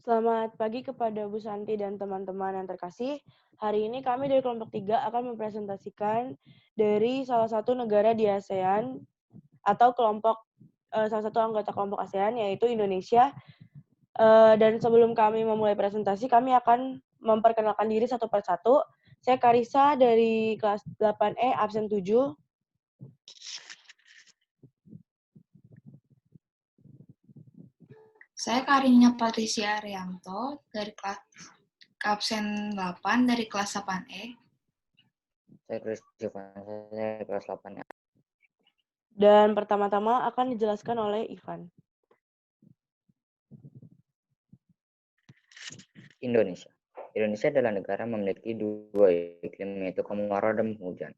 Selamat pagi kepada Bu Santi dan teman-teman yang terkasih. Hari ini kami dari kelompok 3 akan mempresentasikan dari salah satu negara di ASEAN atau salah satu anggota kelompok ASEAN yaitu Indonesia. Dan sebelum kami memulai presentasi, kami akan memperkenalkan diri satu persatu. Saya Karissa dari kelas 8E absen 7. Saya Karinya Patricia Arianto dari kelas absen 8 dari kelas 8E. Saya kelas 8 ya. Dan pertama-tama akan dijelaskan oleh Ivan. Indonesia. Indonesia adalah negara memiliki dua iklim, yaitu kemarau dan hujan.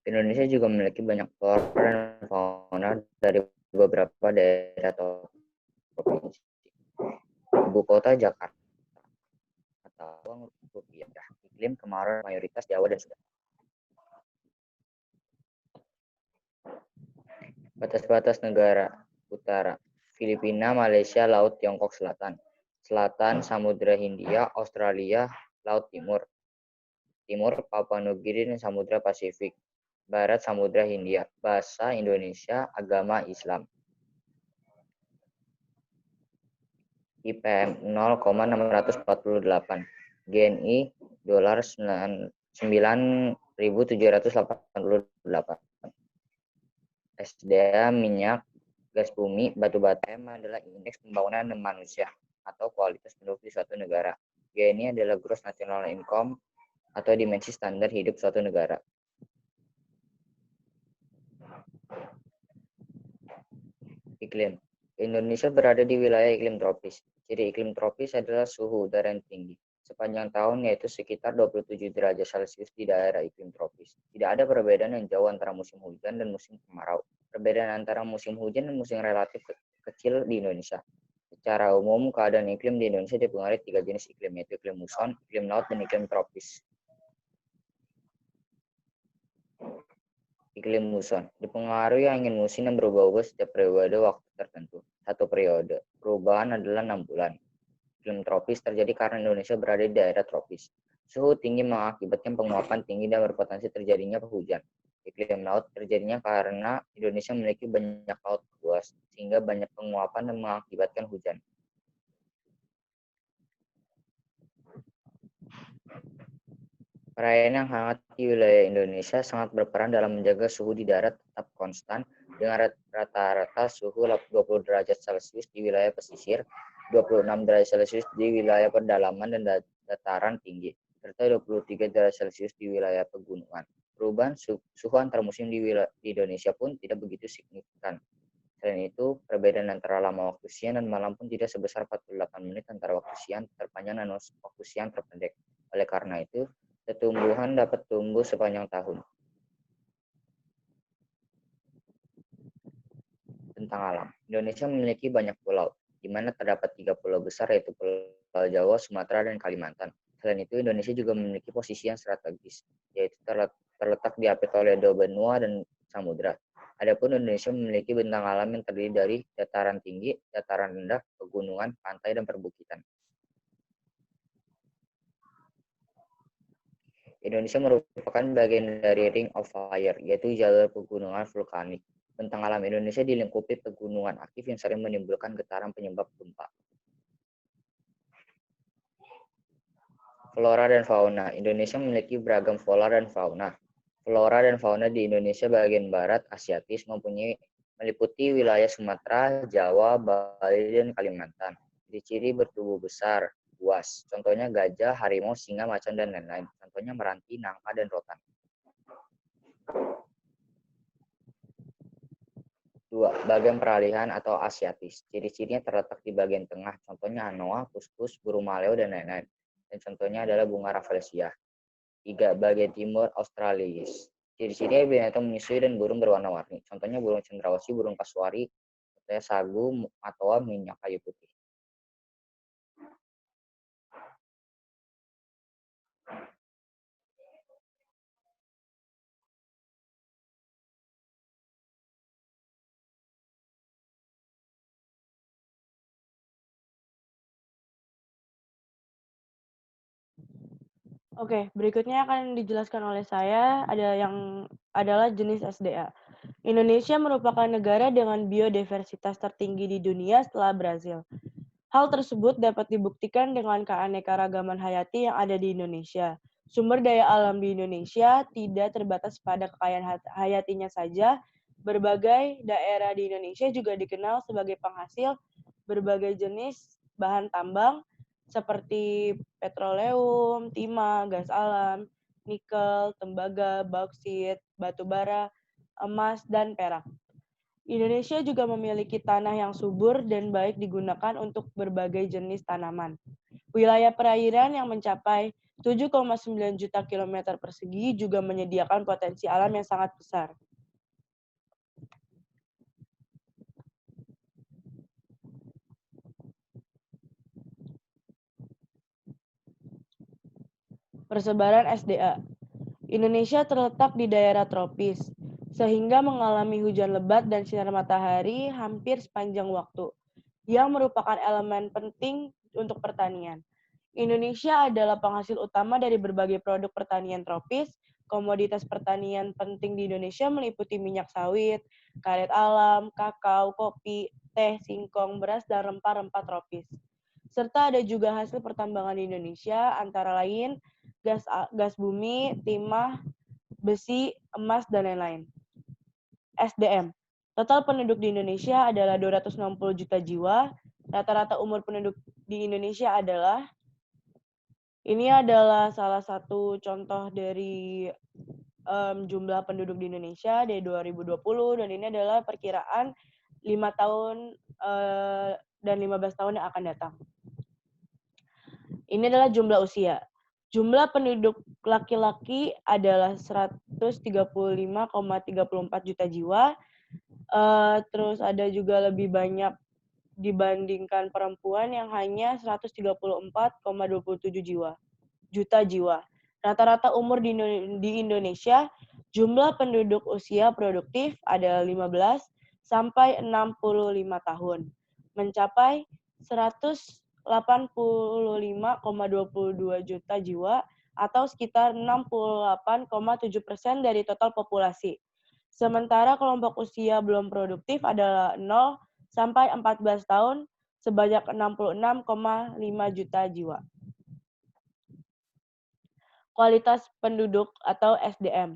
Indonesia juga memiliki banyak flora dan fauna dari beberapa daerah atau provinsi. Ibu kota Jakarta atau Rupiah. Iklim kemarau mayoritas Jawa dan Sumatera. Batas-batas negara utara: Filipina, Malaysia, Laut Tiongkok Selatan. Selatan, Samudra Hindia, Australia, Laut Timur. Timur, Papua Nugini dan Samudra Pasifik. Barat, Samudra Hindia. Bahasa Indonesia, agama Islam. IPM 0,648. GNI dolar 9.788. SDA minyak, gas bumi, batu bara adalah indeks pembangunan manusia atau kualitas penduduk di suatu negara. GNI adalah gross national income atau dimensi standar hidup suatu negara. Iklim. Indonesia berada di wilayah iklim tropis. Ciri iklim tropis adalah suhu udara yang tinggi sepanjang tahun, yaitu sekitar 27 derajat Celcius di daerah iklim tropis. Tidak ada perbedaan yang jauh antara musim hujan dan musim kemarau. Perbedaan antara musim hujan dan musim relatif kecil di Indonesia. Secara umum, keadaan iklim di Indonesia dipengaruhi 3 jenis iklim, yaitu iklim muson, iklim laut, dan iklim tropis. Iklim muson dipengaruhi angin musim yang berubah-ubah setiap periode waktu tertentu. Satu periode perubahan adalah 6 bulan. Iklim tropis terjadi karena Indonesia berada di daerah tropis. Suhu tinggi mengakibatkan penguapan tinggi dan berpotensi terjadinya hujan. Iklim laut terjadinya karena Indonesia memiliki banyak laut luas, sehingga banyak penguapan dan mengakibatkan hujan. Perayaan yang hangat di wilayah Indonesia sangat berperan dalam menjaga suhu di darat tetap konstan dengan rata-rata suhu 20 derajat Celcius di wilayah pesisir, 26 derajat Celcius di wilayah pedalaman dan dataran tinggi, serta 23 derajat Celcius di wilayah pegunungan. Perubahan suhu antar musim di Indonesia pun tidak begitu signifikan. Selain itu, perbedaan antara lama waktu siang dan malam pun tidak sebesar 48 menit antara waktu siang terpanjang dan waktu siang terpendek. Oleh karena itu, tumbuhan dapat tumbuh sepanjang tahun. Tentang alam, Indonesia memiliki banyak pulau, di mana terdapat 3 pulau besar, yaitu Pulau Jawa, Sumatera, dan Kalimantan. Selain itu, Indonesia juga memiliki posisi yang strategis, yaitu terletak di apit oleh dua benua dan samudra. Adapun Indonesia memiliki bentang alam yang terdiri dari dataran tinggi, dataran rendah, pegunungan, pantai, dan perbukitan. Indonesia merupakan bagian dari Ring of Fire, yaitu jalur pegunungan vulkanik. Bentang alam Indonesia dilingkupi pegunungan aktif yang sering menimbulkan getaran penyebab gempa. Flora dan fauna. Indonesia memiliki beragam flora dan fauna. Flora dan fauna di Indonesia bagian barat Asiatis meliputi wilayah Sumatera, Jawa, Bali, dan Kalimantan. Ciri-ciri bertubuh besar, buas. Contohnya gajah, harimau, singa, macan, dan lain-lain. Contohnya meranti, nangka, dan rotan. 2. Bagian peralihan atau Asiatis. Ciri-cirinya terletak di bagian tengah. Contohnya anoa, kuskus, burung maleo, dan lain-lain. Dan contohnya adalah bunga rafflesia. 3. Bagian timur Australis. Ciri-cirinya binatang menyusui dan burung berwarna-warni. Contohnya burung cendrawasih, burung kasuari, sagu, atau minyak kayu putih. Oke, berikutnya akan dijelaskan oleh saya adalah jenis SDA. Indonesia merupakan negara dengan biodiversitas tertinggi di dunia setelah Brazil. Hal tersebut dapat dibuktikan dengan keanekaragaman hayati yang ada di Indonesia. Sumber daya alam di Indonesia tidak terbatas pada kekayaan hayatinya saja. Berbagai daerah di Indonesia juga dikenal sebagai penghasil berbagai jenis bahan tambang seperti petroleum, timah, gas alam, nikel, tembaga, bauksit, batu bara, emas, dan perak. Indonesia juga memiliki tanah yang subur dan baik digunakan untuk berbagai jenis tanaman. Wilayah perairan yang mencapai 7,9 juta kilometer persegi juga menyediakan potensi alam yang sangat besar. Persebaran SDA. Indonesia terletak di daerah tropis, sehingga mengalami hujan lebat dan sinar matahari hampir sepanjang waktu, yang merupakan elemen penting untuk pertanian. Indonesia adalah penghasil utama dari berbagai produk pertanian tropis. Komoditas pertanian penting di Indonesia meliputi minyak sawit, karet alam, kakao, kopi, teh, singkong, beras, dan rempah-rempah tropis. Serta ada juga hasil pertambangan di Indonesia, antara lain gas bumi, timah, besi, emas, dan lain-lain. SDM. Total penduduk di Indonesia adalah 260 juta jiwa. Rata-rata umur penduduk di Indonesia ini adalah salah satu contoh dari jumlah penduduk di Indonesia dari 2020, dan ini adalah perkiraan 5 tahun dan 15 tahun yang akan datang. Ini adalah jumlah usia. Jumlah penduduk laki-laki adalah 135,34 juta jiwa. Terus ada juga lebih banyak dibandingkan perempuan yang hanya 134,27 juta jiwa. Rata-rata umur di Indonesia, jumlah penduduk usia produktif adalah 15 sampai 65 tahun, mencapai 185,22 juta jiwa atau sekitar 68,7% dari total populasi. Sementara kelompok usia belum produktif adalah 0 sampai 14 tahun sebanyak 66,5 juta jiwa. Kualitas penduduk atau SDM.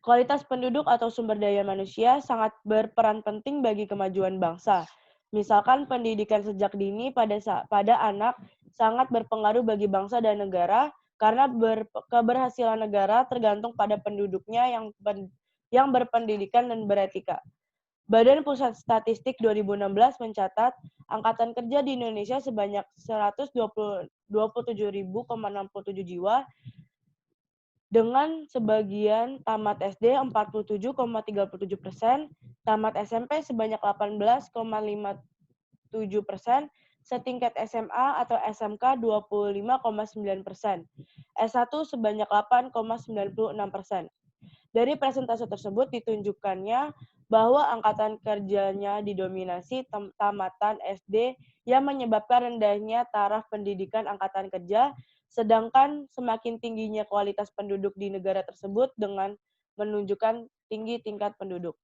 Kualitas penduduk atau sumber daya manusia sangat berperan penting bagi kemajuan bangsa. Misalkan pendidikan sejak dini pada anak sangat berpengaruh bagi bangsa dan negara karena keberhasilan negara tergantung pada penduduknya yang berpendidikan dan beretika. Badan Pusat Statistik 2016 mencatat angkatan kerja di Indonesia sebanyak 127.067 jiwa, dengan sebagian tamat SD 47,37%, tamat SMP sebanyak 18,57%, setingkat SMA atau SMK 25,9%, S1 sebanyak 8,96%. Dari presentase tersebut ditunjukkannya bahwa angkatan kerjanya didominasi tamatan SD yang menyebabkan rendahnya taraf pendidikan angkatan kerja, sedangkan semakin tingginya kualitas penduduk di negara tersebut dengan menunjukkan tinggi tingkat penduduk.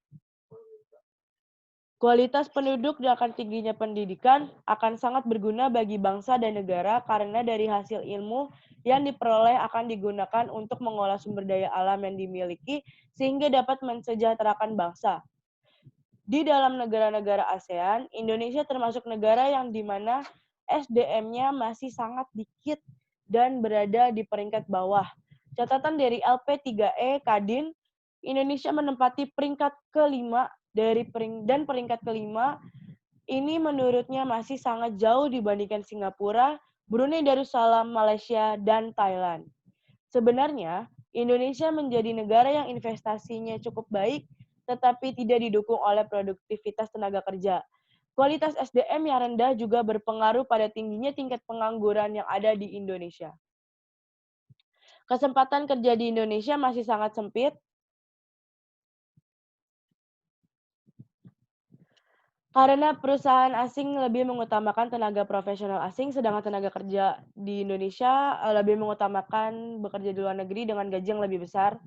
Kualitas penduduk dan tingginya pendidikan akan sangat berguna bagi bangsa dan negara karena dari hasil ilmu yang diperoleh akan digunakan untuk mengolah sumber daya alam yang dimiliki sehingga dapat mensejahterakan bangsa. Di dalam negara-negara ASEAN, Indonesia termasuk negara yang di mana SDM-nya masih sangat dikit dan berada di peringkat bawah. Catatan dari LP3E Kadin, Indonesia menempati peringkat kelima dan peringkat kelima ini menurutnya masih sangat jauh dibandingkan Singapura, Brunei Darussalam, Malaysia, dan Thailand. Sebenarnya, Indonesia menjadi negara yang investasinya cukup baik, tetapi tidak didukung oleh produktivitas tenaga kerja. Kualitas SDM yang rendah juga berpengaruh pada tingginya tingkat pengangguran yang ada di Indonesia. Kesempatan kerja di Indonesia masih sangat sempit. Karena perusahaan asing lebih mengutamakan tenaga profesional asing, sedangkan tenaga kerja di Indonesia, lebih mengutamakan bekerja di luar negeri dengan gaji yang lebih besar.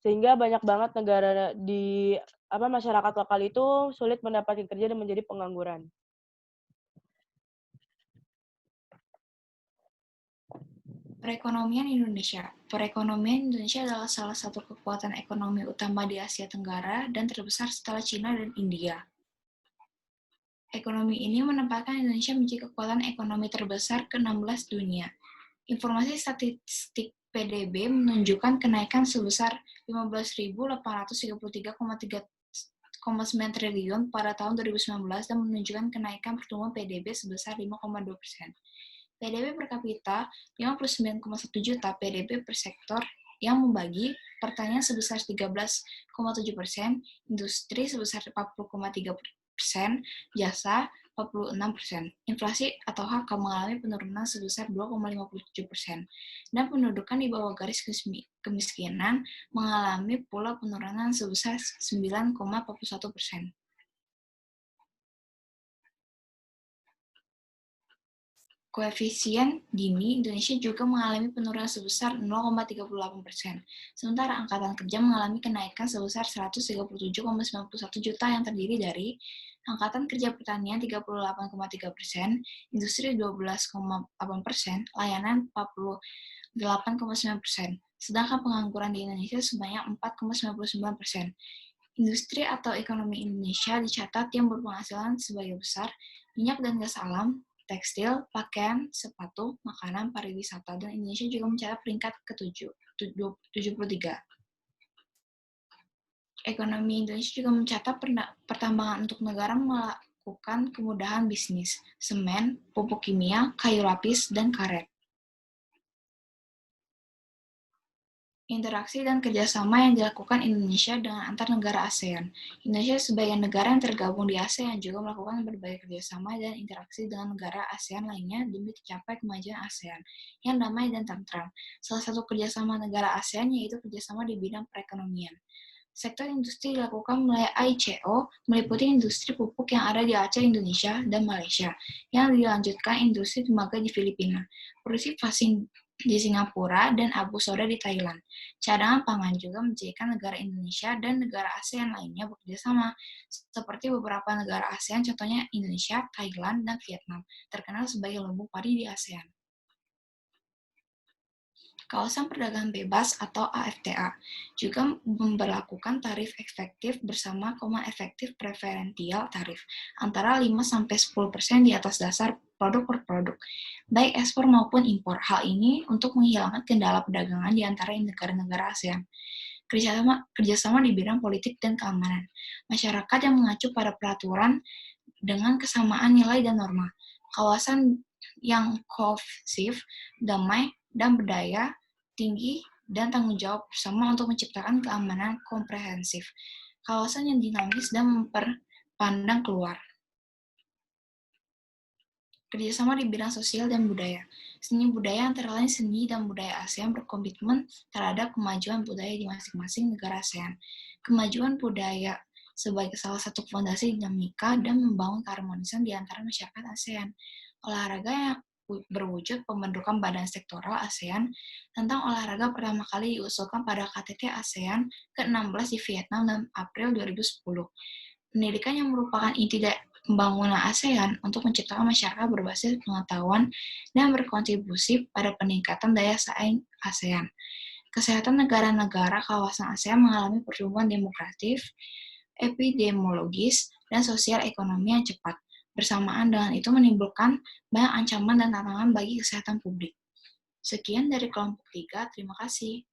Sehingga banyak banget negara di masyarakat lokal itu sulit mendapatkan kerja dan menjadi pengangguran. Perekonomian Indonesia. Perekonomian Indonesia adalah salah satu kekuatan ekonomi utama di Asia Tenggara dan terbesar setelah Cina dan India. Ekonomi ini menempatkan Indonesia menjadi kekuatan ekonomi terbesar ke-16 dunia. Informasi statistik PDB menunjukkan kenaikan sebesar 15.833,9 triliun pada tahun 2019 dan menunjukkan kenaikan pertumbuhan PDB sebesar 5,2%. PDB per kapita 59,1 juta, PDB per sektor yang membagi pertanian sebesar 13,7%, industri sebesar 40,3%, jasa 46%. Inflasi atau HK mengalami penurunan sebesar 2,57%, dan pendudukan di bawah garis kemiskinan mengalami pula penurunan sebesar 9,41%. Koefisien Gini, Indonesia juga mengalami penurunan sebesar 0,38%, sementara Angkatan Kerja mengalami kenaikan sebesar 137,91 juta yang terdiri dari Angkatan Kerja Pertanian 38,3%, Industri 12,8%, Layanan 48,9%, sedangkan pengangguran di Indonesia sebanyak 4,99%. Industri atau ekonomi Indonesia dicatat yang berpenghasilan sebagai besar minyak dan gas alam, tekstil, pakaian, sepatu, makanan, pariwisata, dan Indonesia juga mencatat peringkat ke-73. Ekonomi Indonesia juga mencatat pertambangan untuk negara melakukan kemudahan bisnis, semen, pupuk kimia, kayu lapis, dan karet. Interaksi dan kerjasama yang dilakukan Indonesia dengan antar negara ASEAN. Indonesia sebagai negara yang tergabung di ASEAN juga melakukan berbagai kerjasama dan interaksi dengan negara ASEAN lainnya demi tercapai kemajuan ASEAN yang damai dan tentram. Salah satu kerjasama negara ASEAN yaitu kerjasama di bidang perekonomian. Sektor industri dilakukan melalui AICO, meliputi industri pupuk yang ada di Aceh, Indonesia, dan Malaysia, yang dilanjutkan industri tembaga di Filipina, produksi vaksin di Singapura, dan abu soda di Thailand. Cadangan pangan juga menjadikan negara Indonesia dan negara ASEAN lainnya bekerja sama, seperti beberapa negara ASEAN, contohnya Indonesia, Thailand, dan Vietnam, terkenal sebagai lumbung padi di ASEAN. Kawasan Perdagangan Bebas atau AFTA juga memberlakukan tarif efektif bersama koma efektif preferensial tarif antara 5-10% di atas dasar produk per produk, baik ekspor maupun impor. Hal ini untuk menghilangkan kendala perdagangan di antara negara-negara ASEAN. Kerjasama di bidang politik dan keamanan. Masyarakat yang mengacu pada peraturan dengan kesamaan nilai dan norma. Kawasan yang kohesif, damai, dan berdaya tinggi dan tanggung jawab bersama untuk menciptakan keamanan komprehensif. Kawasan yang dinamis dan memperpandang keluar. Kerjasama di bidang sosial dan budaya. Seni budaya antara lain seni dan budaya ASEAN berkomitmen terhadap kemajuan budaya di masing-masing negara ASEAN. Kemajuan budaya sebagai salah satu fondasi dinamika dan membangun keharmonisan di antara masyarakat ASEAN. Olahraga yang berwujud pembentukan badan sektoral ASEAN. Tentang olahraga pertama kali diusulkan pada KTT ASEAN ke-16 di Vietnam dalam April 2010. Pendidikan yang merupakan inti pembangunan ASEAN untuk menciptakan masyarakat berbasis pengetahuan dan berkontribusi pada peningkatan daya saing ASEAN. Kesehatan negara-negara kawasan ASEAN mengalami pertumbuhan demokratif, epidemiologis, dan sosial ekonomi yang cepat. Bersamaan dengan itu menimbulkan banyak ancaman dan tantangan bagi kesehatan publik. Sekian dari kelompok 3, terima kasih.